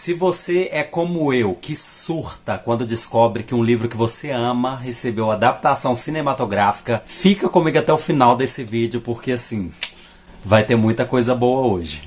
Se você é como eu, que surta quando descobre que um livro que você ama recebeu adaptação cinematográfica, fica comigo até o final desse vídeo, porque assim, vai ter muita coisa boa hoje.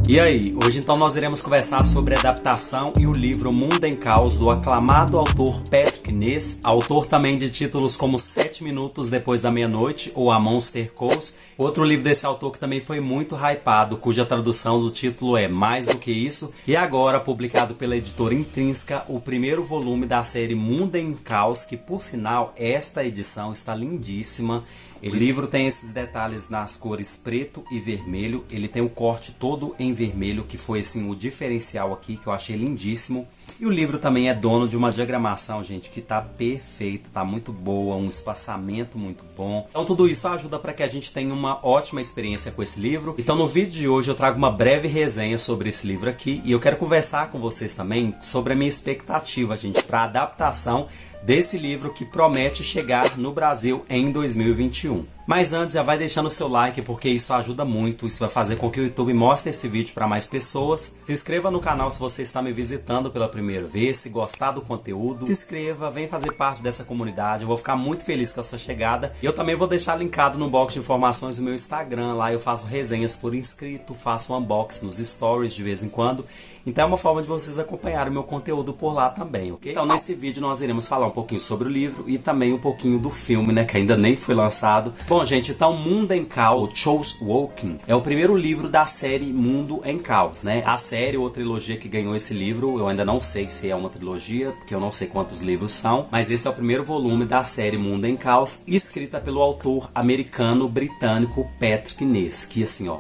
E aí, hoje então nós iremos conversar sobre a adaptação e o livro Mundo em Caos, do aclamado autor Patrick Ness, autor também de títulos como 7 Minutos Depois da Meia-Noite ou A Monster Calls. Outro livro desse autor que também foi muito hypado, cuja tradução do título é Mais do que Isso, e agora publicado pela editora Intrínseca, o primeiro volume da série Mundo em Caos, que por sinal, esta edição está lindíssima. O livro tem esses detalhes nas cores preto e vermelho, ele tem o corte todo em vermelho, que foi assim o diferencial aqui, que eu achei lindíssimo. E o livro também é dono de uma diagramação, gente, que tá perfeita, tá muito boa, um espaçamento muito bom. Então tudo isso ajuda para que a gente tenha uma ótima experiência com esse livro. Então no vídeo de hoje eu trago uma breve resenha sobre esse livro aqui, e eu quero conversar com vocês também sobre a minha expectativa, gente, para a adaptação desse livro que promete chegar no Brasil em 2021. Mas antes, já vai deixando o seu like, porque isso ajuda muito, isso vai fazer com que o YouTube mostre esse vídeo para mais pessoas. Se inscreva no canal se você está me visitando pela primeira vez, se gostar do conteúdo, se inscreva, vem fazer parte dessa comunidade, eu vou ficar muito feliz com a sua chegada. E eu também vou deixar linkado no box de informações o meu Instagram, lá eu faço resenhas por inscrito, faço unboxing nos stories de vez em quando, então é uma forma de vocês acompanharem o meu conteúdo por lá também, ok? Então nesse vídeo nós iremos falar um pouquinho sobre o livro e também um pouquinho do filme, né, que ainda nem foi lançado. Bom, gente, então Mundo em Caos, ou Chose Woken, é o primeiro livro da série Mundo em Caos, né? A série ou trilogia que ganhou esse livro, eu ainda não sei se é uma trilogia, porque eu não sei quantos livros são, mas esse é o primeiro volume da série Mundo em Caos, escrita pelo autor americano-britânico Patrick Ness, que assim, ó,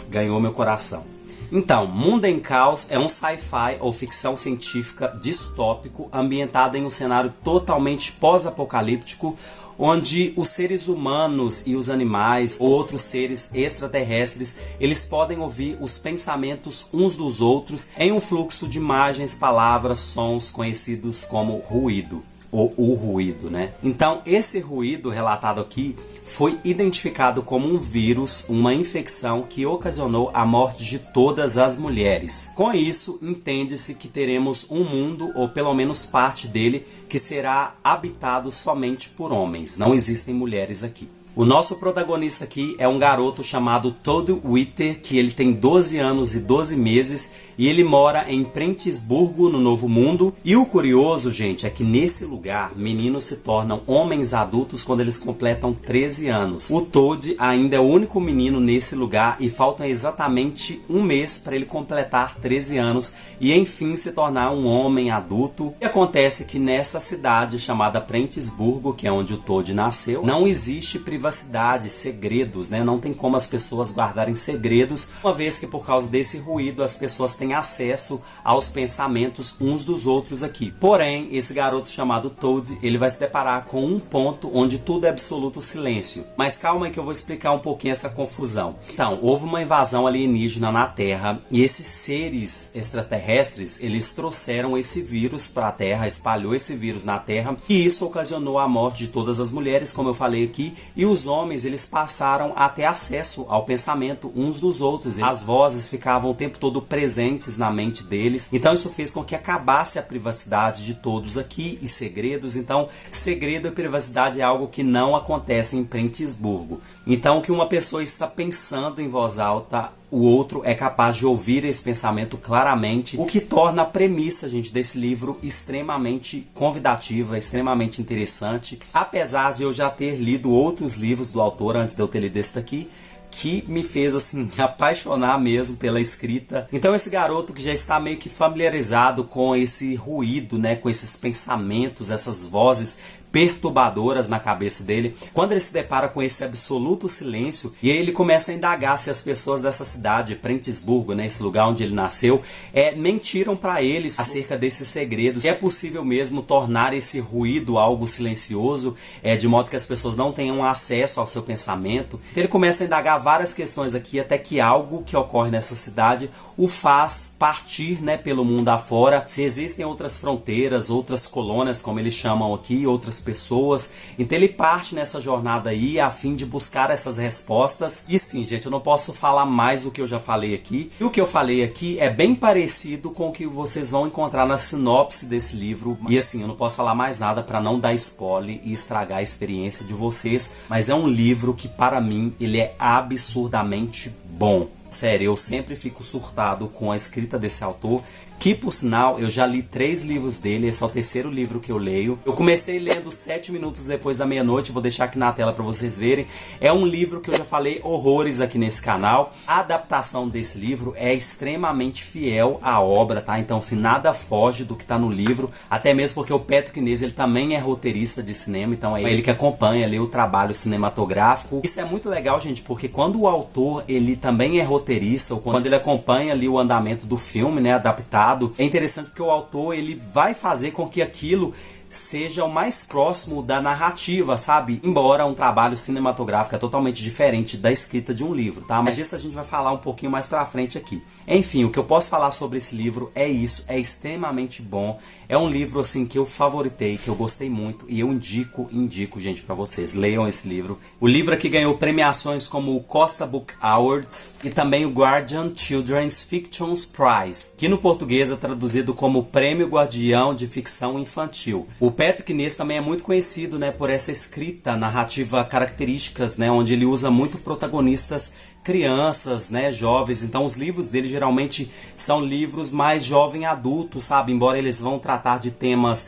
ganhou meu coração. Então, Mundo em Caos é um sci-fi ou ficção científica distópico ambientado em um cenário totalmente pós-apocalíptico, onde os seres humanos e os animais ou outros seres extraterrestres, eles podem ouvir os pensamentos uns dos outros em um fluxo de imagens, palavras, sons conhecidos como ruído. Ou o ruído, né? Então, esse ruído relatado aqui foi identificado como um vírus, uma infecção que ocasionou a morte de todas as mulheres. Com isso, entende-se que teremos um mundo, ou pelo menos parte dele, que será habitado somente por homens. Não existem mulheres aqui. O nosso protagonista aqui é um garoto chamado Todd Witter, que ele tem 12 anos e 12 meses e ele mora em Prentisburgo, no Novo Mundo. E o curioso, gente, é que nesse lugar, meninos se tornam homens adultos quando eles completam 13 anos. O Todd ainda é o único menino nesse lugar e falta exatamente um mês para ele completar 13 anos e enfim se tornar um homem adulto. E acontece que nessa cidade chamada Prentisburgo, que é onde o Todd nasceu, não existe privacidade, segredos, né? Não tem como as pessoas guardarem segredos, uma vez que por causa desse ruído as pessoas têm acesso aos pensamentos uns dos outros aqui. Porém, esse garoto chamado Todd, ele vai se deparar com um ponto onde tudo é absoluto silêncio. Mas calma aí que eu vou explicar um pouquinho essa confusão. Então, houve uma invasão alienígena na Terra e esses seres extraterrestres, eles trouxeram esse vírus para a Terra, espalhou esse vírus na Terra e isso ocasionou a morte de todas as mulheres, como eu falei aqui, e os homens, eles passaram a ter acesso ao pensamento uns dos outros. As vozes ficavam o tempo todo presentes na mente deles. Então isso fez com que acabasse a privacidade de todos aqui e segredos. Então, segredo e privacidade é algo que não acontece em Prentisburgo. Então, o que uma pessoa está pensando em voz alta, o outro é capaz de ouvir esse pensamento claramente, o que torna a premissa, gente, desse livro extremamente convidativa, extremamente interessante. Apesar de eu já ter lido outros livros do autor antes de eu ter lido esse daqui, que me fez assim apaixonar mesmo pela escrita. Então esse garoto que já está meio que familiarizado com esse ruído, né, com esses pensamentos, essas vozes perturbadoras na cabeça dele, quando ele se depara com esse absoluto silêncio, e aí ele começa a indagar se as pessoas dessa cidade, Prentisburgo, né, esse lugar onde ele nasceu, mentiram para eles acerca desses segredos, se é possível mesmo tornar esse ruído algo silencioso, de modo que as pessoas não tenham acesso ao seu pensamento. Então, ele começa a indagar várias questões aqui, até que algo que ocorre nessa cidade o faz partir, né, pelo mundo afora, se existem outras fronteiras, outras colônias, como eles chamam aqui, outras pessoas. Então ele parte nessa jornada aí a fim de buscar essas respostas. E sim, gente, eu não posso falar mais do que eu já falei aqui. E o que eu falei aqui é bem parecido com o que vocês vão encontrar na sinopse desse livro. E assim, eu não posso falar mais nada para não dar spoiler e estragar a experiência de vocês. Mas é um livro que, para mim, ele é absurdamente bom. Sério, eu sempre fico surtado com a escrita desse autor, que por sinal eu já li 3 livros dele, esse é o 3º livro que eu leio. Eu comecei lendo 7 minutos depois da meia-noite, vou deixar aqui na tela para vocês verem. É um livro que eu já falei horrores aqui nesse canal. A adaptação desse livro é extremamente fiel à obra, tá? Então, assim, nada foge do que tá no livro, até mesmo porque o Patrick Ness, ele também é roteirista de cinema, então é ele que acompanha ali o trabalho cinematográfico. Isso é muito legal, gente, porque quando o autor, ele também é roteirista, ou quando ele acompanha ali o andamento do filme, né, adaptado, é interessante porque o autor, ele vai fazer com que aquilo seja o mais próximo da narrativa, sabe? Embora um trabalho cinematográfico é totalmente diferente da escrita de um livro, tá? Mas disso a gente vai falar um pouquinho mais pra frente aqui. Enfim, o que eu posso falar sobre esse livro é isso, é extremamente bom. É um livro, assim, que eu favoritei, que eu gostei muito e eu indico, gente, pra vocês. Leiam esse livro. O livro aqui ganhou premiações como o Costa Book Awards e também o Guardian Children's Fictions Prize, que no português é traduzido como Prêmio Guardião de Ficção Infantil. O Patrick Ness também é muito conhecido, né, por essa escrita narrativa características, né, onde ele usa muito protagonistas crianças, né, jovens. Então os livros dele geralmente são livros mais jovem adulto, sabe? Embora eles vão tratar de temas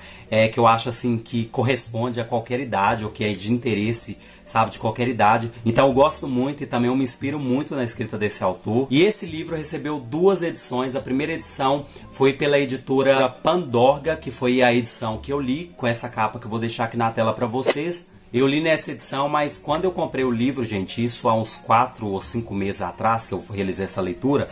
que eu acho assim que corresponde a qualquer idade, ou que é de interesse, sabe, de qualquer idade. Então eu gosto muito e também eu me inspiro muito na escrita desse autor. E esse livro recebeu 2 edições. A primeira edição foi pela editora Pandorga, que foi a edição que eu li, com essa capa que eu vou deixar aqui na tela para vocês. Eu li nessa edição, mas quando eu comprei o livro, gente, isso há uns 4 ou 5 meses atrás, que eu realizei essa leitura,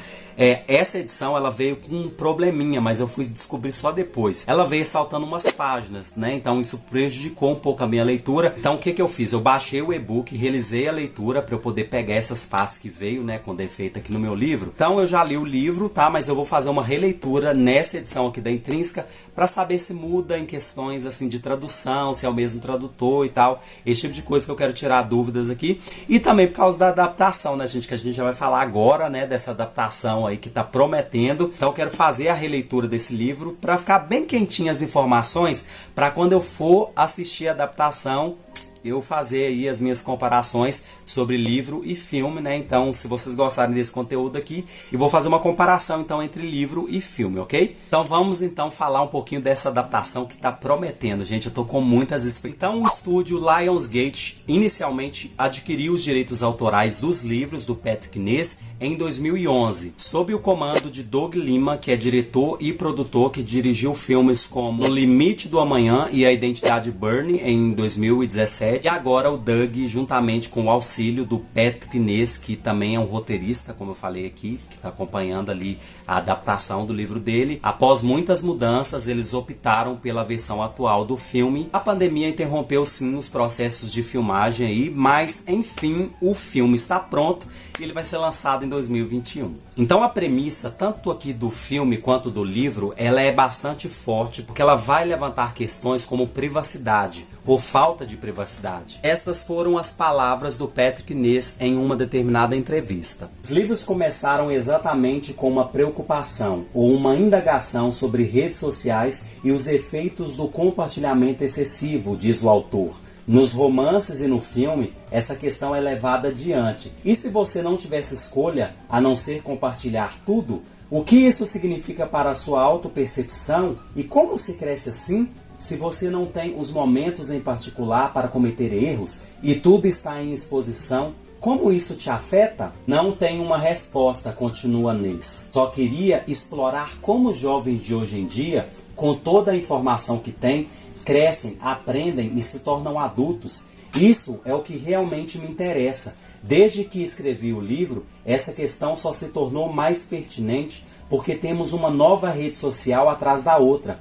essa edição ela veio com um probleminha, mas eu fui descobrir só depois. Ela veio saltando umas páginas, né? Então isso prejudicou um pouco a minha leitura. Então o que eu fiz? Eu baixei o e-book, realizei a leitura para eu poder pegar essas partes que veio, né, com defeito aqui no meu livro. Então eu já li o livro, tá? Mas eu vou fazer uma releitura nessa edição aqui da Intrínseca para saber se muda em questões assim de tradução, se é o mesmo tradutor e tal. Esse tipo de coisa que eu quero tirar dúvidas aqui. E também por causa da adaptação, né, gente? Que a gente já vai falar agora, né, dessa adaptação aí que tá prometendo. Então eu quero fazer a releitura desse livro para ficar bem quentinho as informações, para quando eu for assistir a adaptação, eu fazer aí as minhas comparações sobre livro e filme, né? Então, se vocês gostarem desse conteúdo aqui, eu vou fazer uma comparação, então, entre livro e filme, ok? Então, vamos, então, falar um pouquinho dessa adaptação que tá prometendo, gente. Eu tô com muitas expectativas. Então, o estúdio Lionsgate, inicialmente, adquiriu os direitos autorais dos livros do Patrick Ness em 2011, sob o comando de Doug Liman, que é diretor e produtor, que dirigiu filmes como No Limite do Amanhã e A Identidade Bourne, em 2017. E agora o Doug, juntamente com o auxílio do Patrick Ness, que também é um roteirista, como eu falei aqui, que está acompanhando ali a adaptação do livro dele. Após muitas mudanças, eles optaram pela versão atual do filme. A pandemia interrompeu sim os processos de filmagem aí, mas enfim, o filme está pronto e ele vai ser lançado em 2021. Então a premissa, tanto aqui do filme quanto do livro, ela é bastante forte, porque ela vai levantar questões como privacidade, ou falta de privacidade. Essas foram as palavras do Patrick Ness em uma determinada entrevista. Os livros começaram exatamente com uma preocupação, ou uma indagação sobre redes sociais e os efeitos do compartilhamento excessivo, diz o autor. Nos romances e no filme, essa questão é levada adiante. E se você não tivesse escolha, a não ser compartilhar tudo, o que isso significa para a sua autopercepção e como se cresce assim? Se você não tem os momentos em particular para cometer erros e tudo está em exposição, como isso te afeta? Não tem uma resposta, continua Ness. Só queria explorar como os jovens de hoje em dia, com toda a informação que têm, crescem, aprendem e se tornam adultos. Isso é o que realmente me interessa. Desde que escrevi o livro, essa questão só se tornou mais pertinente porque temos uma nova rede social atrás da outra.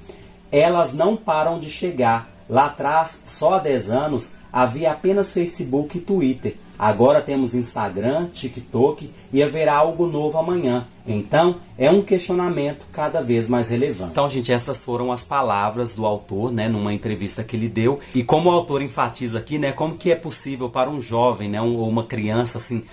Elas não param de chegar. Lá atrás, só há 10 anos, havia apenas Facebook e Twitter. Agora temos Instagram, TikTok e haverá algo novo amanhã. Então, é um questionamento cada vez mais relevante. Então, gente, essas foram as palavras do autor, né, numa entrevista que ele deu. E como o autor enfatiza aqui, né, como que é possível para um jovem, né, ou uma criança, assim,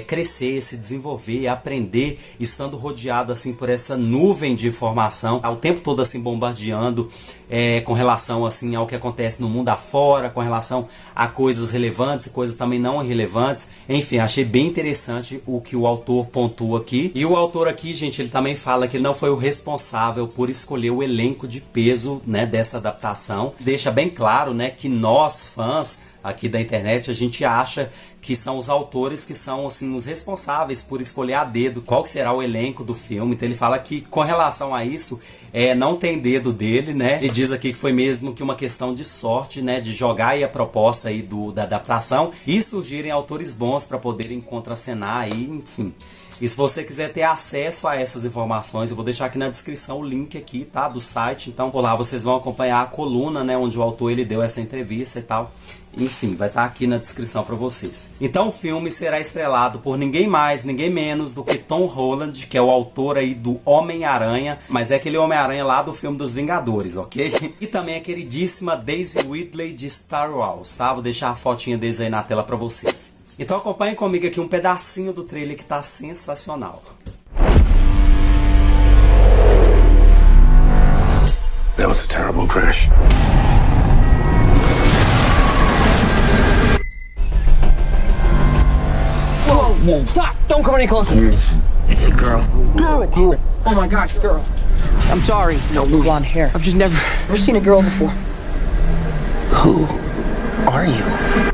crescer, se desenvolver, aprender, estando rodeado, assim, por essa nuvem de informação, ao tempo todo, assim, bombardeando, com relação, assim, ao que acontece no mundo afora, com relação a coisas relevantes e coisas também não irrelevantes. Enfim, achei bem interessante o que o autor pontua aqui. E o autor aqui, gente, ele também fala que ele não foi o responsável por escolher o elenco de peso, né, dessa adaptação. Deixa bem claro, né, que nós, fãs aqui da internet, a gente acha que são os autores que são, assim, os responsáveis por escolher a dedo qual que será o elenco do filme. Então ele fala que, com relação a isso, não tem dedo dele, né? Ele diz aqui que foi mesmo que uma questão de sorte, né, de jogar aí a proposta aí da adaptação e surgirem autores bons para poderem contracenar aí, enfim. E se você quiser ter acesso a essas informações, eu vou deixar aqui na descrição o link aqui, tá, do site. Então, por lá vocês vão acompanhar a coluna, né, onde o autor ele deu essa entrevista e tal. Enfim, vai estar aqui na descrição para vocês. Então, o filme será estrelado por ninguém mais, ninguém menos do que Tom Holland, que é o autor aí do Homem-Aranha, mas é aquele Homem-Aranha lá do filme dos Vingadores, ok? E também a queridíssima Daisy Ridley de Star Wars, tá? Vou deixar a fotinha deles aí na tela para vocês. Então acompanhem comigo aqui um pedacinho do trailer que tá sensacional. That was a terrible crash. Whoa! Whoa! Stop! Don't come any closer. It's a girl. Girl! Oh my gosh, girl! I'm sorry. No blonde hair. I've just never seen a girl before. Who are you?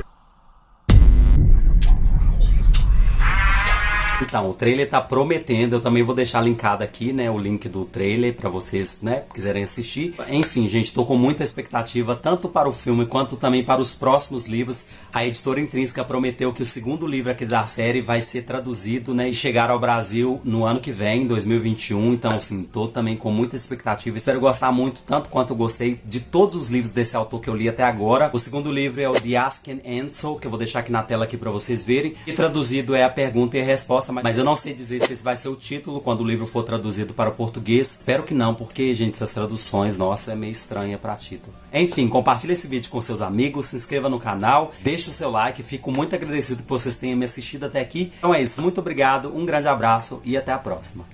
Então, o trailer tá prometendo, eu também vou deixar linkado aqui, né, o link do trailer para vocês, né, quiserem assistir. Enfim, gente, tô com muita expectativa, tanto para o filme quanto também para os próximos livros. A editora Intrínseca prometeu que o segundo livro aqui da série vai ser traduzido, né, e chegar ao Brasil no ano que vem, 2021. Então, assim, tô também com muita expectativa. Espero gostar muito, tanto quanto eu gostei de todos os livros desse autor que eu li até agora. O segundo livro é o The Ask and Answer, que eu vou deixar aqui na tela aqui para vocês verem. E traduzido é a pergunta e a resposta, mas eu não sei dizer se esse vai ser o título quando o livro for traduzido para o português. Espero que não, porque, gente, essas traduções, nossa, é meio estranha para título. Enfim, compartilhe esse vídeo com seus amigos, se inscreva no canal, deixe o seu like, fico muito agradecido que vocês tenham me assistido até aqui. Então é isso, muito obrigado, um grande abraço e até a próxima.